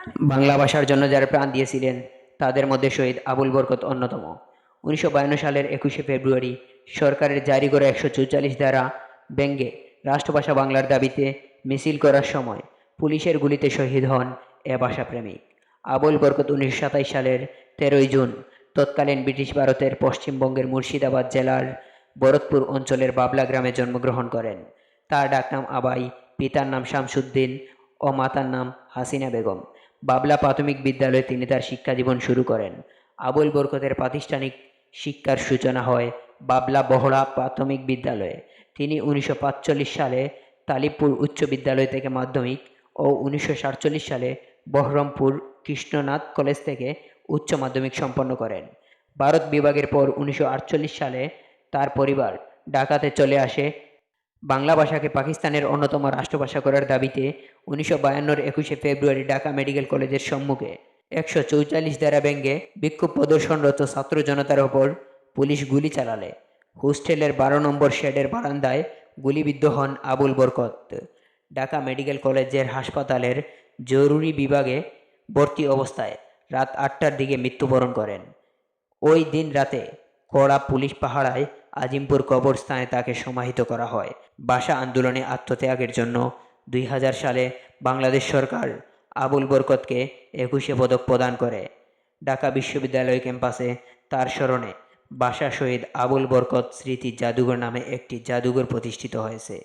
বাংলা ভাষার জন্য যারা প্রাণ দিয়েছিলেন তাদের মধ্যে শহীদ আবুল বরকত অন্যতম। 1952 সালের 21শে ফেব্রুয়ারি সরকারের জারি করা 144 ধারা ব্যঙ্গে রাষ্ট্রভাষা বাংলার দাবিতে মিছিল করার সময় পুলিশের গুলিতে শহীদ হন এ ভাষাপ্রেমিক। আবুল বরকত 1927 সালের 13ই জুন তৎকালীন ব্রিটিশ ভারতের পশ্চিমবঙ্গের মুর্শিদাবাদ জেলার ভরতপুর অঞ্চলের বাবলা গ্রামে জন্মগ্রহণ করেন। তার ডাকনাম আবাই, পিতার নাম শামসুদ্দিন ও মাতার নাম হাসিনা বেগম। বাবলা প্রাথমিক বিদ্যালয়ে তিনি তার শিক্ষাজীবন শুরু করেন। আবুল বরকতের প্রাতিষ্ঠানিক শিক্ষার সূচনা হয় বাবলা বহড়া প্রাথমিক বিদ্যালয়ে। তিনি 1945 সালে তালিবপুর উচ্চ বিদ্যালয় থেকে মাধ্যমিক ও 1947 সালে বহরমপুর কৃষ্ণনাথ কলেজ থেকে উচ্চ মাধ্যমিক সম্পন্ন করেন। ভারত বিভাগের পর 1948 সালে তার পরিবার ঢাকাতে চলে আসে। বাংলা ভাষাকে পাকিস্তানের অন্যতম রাষ্ট্রভাষা করার দাবিতে 1952-র 21শে ফেব্রুয়ারি ঢাকা মেডিকেল কলেজের সম্মুখে 144 ধারা ব্যঙ্গে বিক্ষোভ প্রদর্শনরত ছাত্র জনতার ওপর পুলিশ গুলি চালালে হোস্টেলের 12 নম্বর শেডের বারান্দায় গুলিবিদ্ধ হন আবুল বরকত। ঢাকা মেডিকেল কলেজের হাসপাতালের জরুরি বিভাগে ভর্তি অবস্থায় রাত 8টার দিকে মৃত্যুবরণ করেন। ওই দিন রাতে কড়া পুলিশ পাহারায় আজিমপুর কবরস্থানে তাকে সমাহিত করা হয়। ভাষা আন্দোলনে আত্মত্যাগের জন্য 2000 সালে বাংলাদেশ সরকার আবুল বরকতকে 21শে পদক প্রদান করে। ঢাকা বিশ্ববিদ্যালয় ক্যাম্পাসে তার স্মরণে ভাষা শহীদ আবুল বরকত স্মৃতি জাদুঘর নামে একটি জাদুঘর প্রতিষ্ঠিত হয়েছে।